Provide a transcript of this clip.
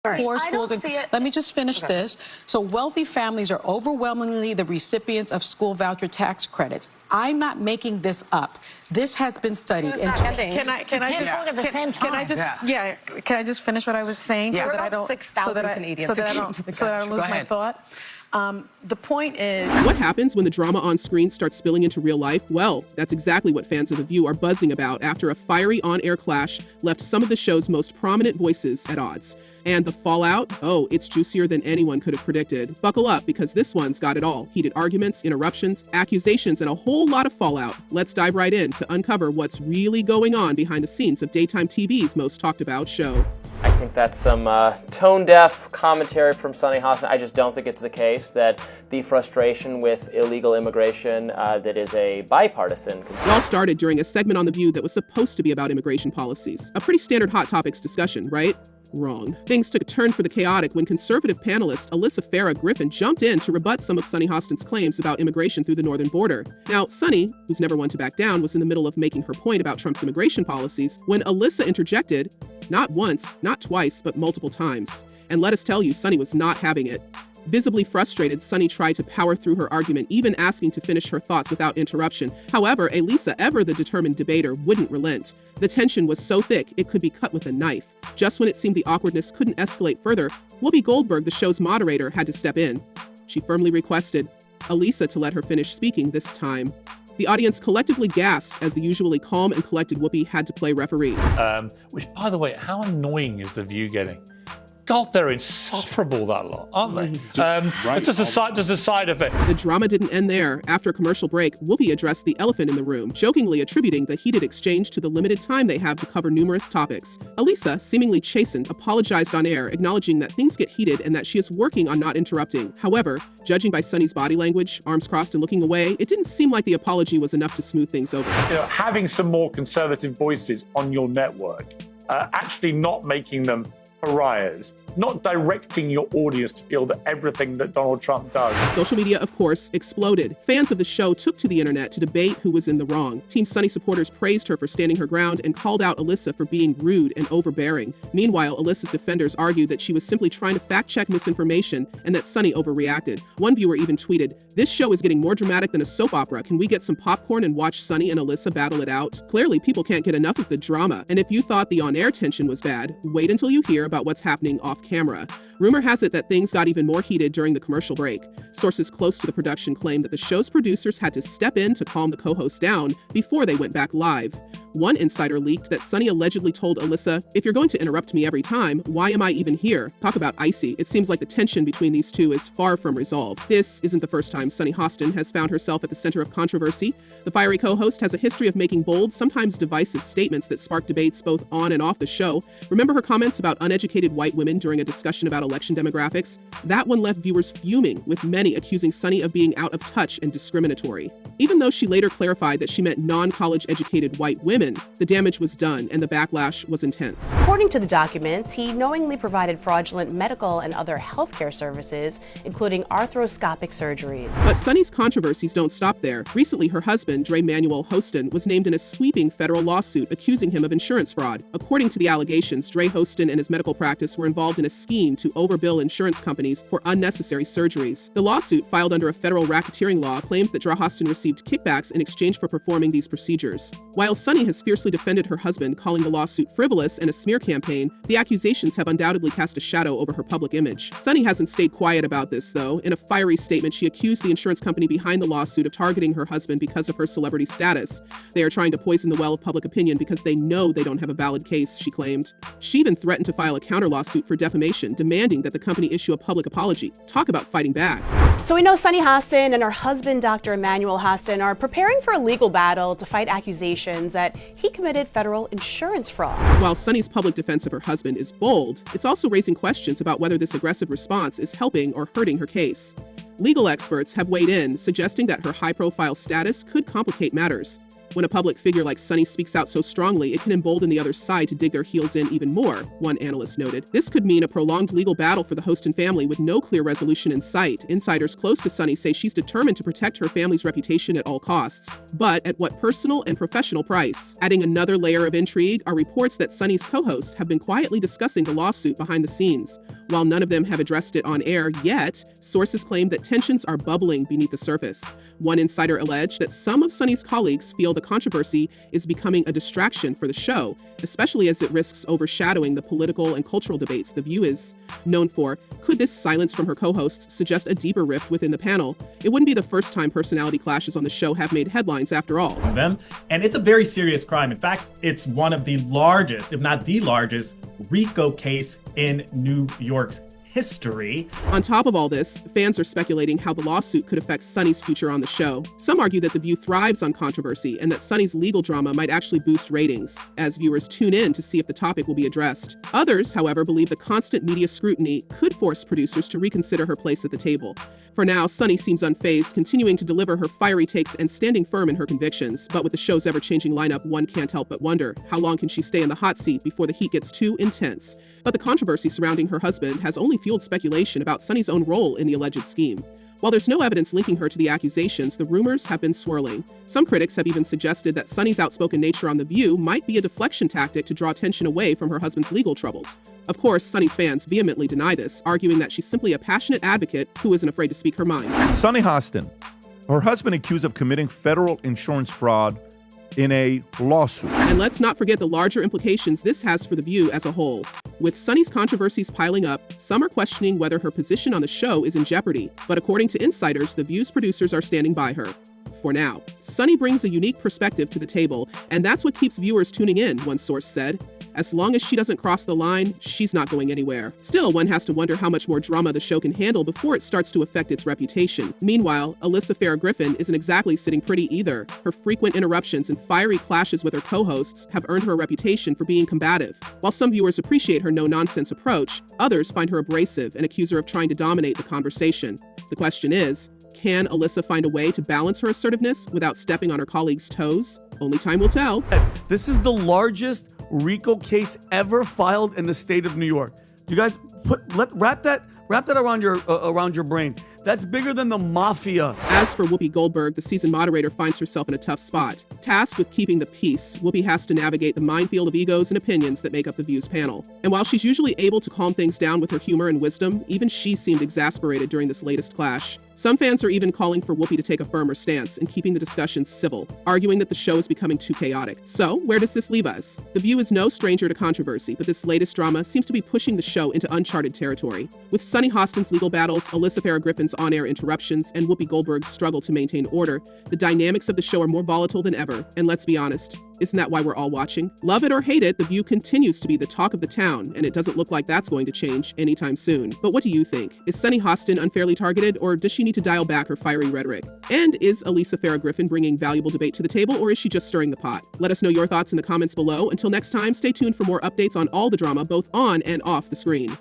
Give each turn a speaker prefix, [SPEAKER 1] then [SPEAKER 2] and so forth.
[SPEAKER 1] Four schools. Let me just finish this. So wealthy families are overwhelmingly the recipients of school voucher tax credits. I'm not making this up. This has been studied.
[SPEAKER 2] Can I
[SPEAKER 1] just finish what I was saying so that I don't lose my thought? The point is...
[SPEAKER 3] What happens when the drama on screen starts spilling into real life? Well, that's exactly what fans of The View are buzzing about after a fiery on-air clash left some of the show's most prominent voices at odds. And the fallout? Oh, it's juicier than anyone could have predicted. Buckle up, because this one's got it all. Heated arguments, interruptions, accusations, and a whole lot of fallout. Let's dive right in to uncover what's really going on behind the scenes of daytime TV's most talked about show.
[SPEAKER 4] I think that's some tone-deaf commentary from Sunny Hostin. I just don't think it's the case that the frustration with illegal immigration that is a bipartisan concern.
[SPEAKER 3] It all started during a segment on The View that was supposed to be about immigration policies. A pretty standard Hot Topics discussion, right? Wrong. Things took a turn for the chaotic when conservative panelist Alyssa Farah Griffin jumped in to rebut some of Sunny Hostin's claims about immigration through the northern border. Now, Sunny, who's never one to back down, was in the middle of making her point about Trump's immigration policies when Alyssa interjected, not once, not twice, but multiple times. And let us tell you, Sunny was not having it. Visibly frustrated, Sunny tried to power through her argument, even asking to finish her thoughts without interruption. However, Elisa, ever the determined debater, wouldn't relent. The tension was so thick, it could be cut with a knife. Just when it seemed the awkwardness couldn't escalate further, Whoopi Goldberg, the show's moderator, had to step in. She firmly requested Elisa to let her finish speaking this time. The audience collectively gasped as the usually calm and collected Whoopi had to play referee.
[SPEAKER 5] Which, by the way, how annoying is The View getting? God, they're insufferable, that lot, aren't they? It's just a side effect.
[SPEAKER 3] The drama didn't end there. After a commercial break, Whoopi addressed the elephant in the room, jokingly attributing the heated exchange to the limited time they have to cover numerous topics. Elisa, seemingly chastened, apologized on air, acknowledging that things get heated and that she is working on not interrupting. However, judging by Sunny's body language, arms crossed and looking away, it didn't seem like the apology was enough to smooth things over.
[SPEAKER 5] You know, having some more conservative voices on your network, actually not making them pariahs, not directing your audience to feel that everything that Donald Trump does.
[SPEAKER 3] Social media, of course, exploded. Fans of the show took to the internet to debate who was in the wrong. Team Sunny supporters praised her for standing her ground and called out Alyssa for being rude and overbearing. Meanwhile, Alyssa's defenders argued that she was simply trying to fact-check misinformation and that Sunny overreacted. One viewer even tweeted, "This show is getting more dramatic than a soap opera. Can we get some popcorn and watch Sunny and Alyssa battle it out?" Clearly, people can't get enough of the drama. And if you thought the on-air tension was bad, wait until you hear about what's happening off camera. Rumor has it that things got even more heated during the commercial break. Sources close to the production claim that the show's producers had to step in to calm the co-hosts down before they went back live. One insider leaked that Sunny allegedly told Alyssa, "If you're going to interrupt me every time, why am I even here?" Talk about icy. It seems like the tension between these two is far from resolved. This isn't the first time Sunny Hostin has found herself at the center of controversy. The fiery co-host has a history of making bold, sometimes divisive statements that spark debates both on and off the show. Remember her comments about uneducated white women during a discussion about election demographics? That one left viewers fuming, with many accusing Sunny of being out of touch and discriminatory. Even though she later clarified that she meant non-college educated white women, the damage was done and the backlash was intense.
[SPEAKER 6] According to the documents, he knowingly provided fraudulent medical and other healthcare services, including arthroscopic surgeries.
[SPEAKER 3] But Sunny's controversies don't stop there. Recently, her husband, Dre Manuel Hostin, was named in a sweeping federal lawsuit accusing him of insurance fraud. According to the allegations, Dre Hostin and his medical practice were involved in a scheme to overbill insurance companies for unnecessary surgeries. The lawsuit, filed under a federal racketeering law, claims that Dre Hostin received kickbacks in exchange for performing these procedures. While Sunny has fiercely defended her husband, calling the lawsuit frivolous and a smear campaign, the accusations have undoubtedly cast a shadow over her public image. Sunny hasn't stayed quiet about this, though. In a fiery statement, she accused the insurance company behind the lawsuit of targeting her husband because of her celebrity status. They are trying to poison the well of public opinion because they know they don't have a valid case, she claimed. She even threatened to file a counter lawsuit for defamation, demanding that the company issue a public apology. Talk about fighting back.
[SPEAKER 6] So we know Sunny Hostin and her husband, Dr. Emmanuel Hostin, are preparing for a legal battle to fight accusations that he committed federal insurance fraud.
[SPEAKER 3] While Sunny's public defense of her husband is bold, it's also raising questions about whether this aggressive response is helping or hurting her case. Legal experts have weighed in, suggesting that her high-profile status could complicate matters. When a public figure like Sunny speaks out so strongly, it can embolden the other side to dig their heels in even more, one analyst noted. This could mean a prolonged legal battle for the Hostin family with no clear resolution in sight. Insiders close to Sunny say she's determined to protect her family's reputation at all costs, but at what personal and professional price? Adding another layer of intrigue are reports that Sunny's co-hosts have been quietly discussing the lawsuit behind the scenes. While none of them have addressed it on air yet, sources claim that tensions are bubbling beneath the surface. One insider alleged that some of Sunny's colleagues feel the controversy is becoming a distraction for the show, especially as it risks overshadowing the political and cultural debates The View is known for. Could this silence from her co-hosts suggest a deeper rift within the panel? It wouldn't be the first time personality clashes on the show have made headlines after all.
[SPEAKER 2] And it's a very serious crime. In fact, it's one of the largest, if not the largest, RICO case in New York's history.
[SPEAKER 3] On top of all this, fans are speculating how the lawsuit could affect Sunny's future on the show. Some argue that The View thrives on controversy and that Sunny's legal drama might actually boost ratings, as viewers tune in to see if the topic will be addressed. Others, however, believe the constant media scrutiny could force producers to reconsider her place at the table. For now, Sunny seems unfazed, continuing to deliver her fiery takes and standing firm in her convictions. But with the show's ever-changing lineup, one can't help but wonder, how long can she stay in the hot seat before the heat gets too intense? But the controversy surrounding her husband has only fueled speculation about Sunny's own role in the alleged scheme. While there's no evidence linking her to the accusations, the rumors have been swirling. Some critics have even suggested that Sunny's outspoken nature on The View might be a deflection tactic to draw attention away from her husband's legal troubles. Of course, Sunny's fans vehemently deny this, arguing that she's simply a passionate advocate who isn't afraid to speak her mind.
[SPEAKER 7] Sunny Hostin, her husband accused of committing federal insurance fraud in a lawsuit.
[SPEAKER 3] And let's not forget the larger implications this has for The View as a whole. With Sunny's controversies piling up, some are questioning whether her position on the show is in jeopardy. But according to insiders, The View's producers are standing by her. For now, Sunny brings a unique perspective to the table, and that's what keeps viewers tuning in, one source said. As long as she doesn't cross the line, she's not going anywhere. Still, one has to wonder how much more drama the show can handle before it starts to affect its reputation. Meanwhile, Alyssa Farah Griffin isn't exactly sitting pretty either. Her frequent interruptions and fiery clashes with her co-hosts have earned her a reputation for being combative. While some viewers appreciate her no-nonsense approach, others find her abrasive and accuse her of trying to dominate the conversation. The question is, can Alyssa find a way to balance her assertiveness without stepping on her colleagues' toes? Only time will tell.
[SPEAKER 8] This is the largest RICO case ever filed in the state of New York. You guys wrap that around your brain. That's bigger than the mafia.
[SPEAKER 3] As for Whoopi Goldberg, the season moderator finds herself in a tough spot. Tasked with keeping the peace, Whoopi has to navigate the minefield of egos and opinions that make up The View's panel. And while she's usually able to calm things down with her humor and wisdom, even she seemed exasperated during this latest clash. Some fans are even calling for Whoopi to take a firmer stance and keeping the discussions civil, arguing that the show is becoming too chaotic. So, where does this leave us? The View is no stranger to controversy, but this latest drama seems to be pushing the show into uncharted territory. With Sunny Hostin's legal battles, Alyssa Farah Griffin's on-air interruptions, and Whoopi Goldberg's struggle to maintain order, the dynamics of the show are more volatile than ever. And let's be honest, isn't that why we're all watching? Love it or hate it, The View continues to be the talk of the town, and it doesn't look like that's going to change anytime soon. But what do you think? Is Sunny Hostin unfairly targeted, or does she need to dial back her fiery rhetoric? And is Alyssa Farah Griffin bringing valuable debate to the table, or is she just stirring the pot? Let us know your thoughts in the comments below. Until next time, stay tuned for more updates on all the drama, both on and off the screen.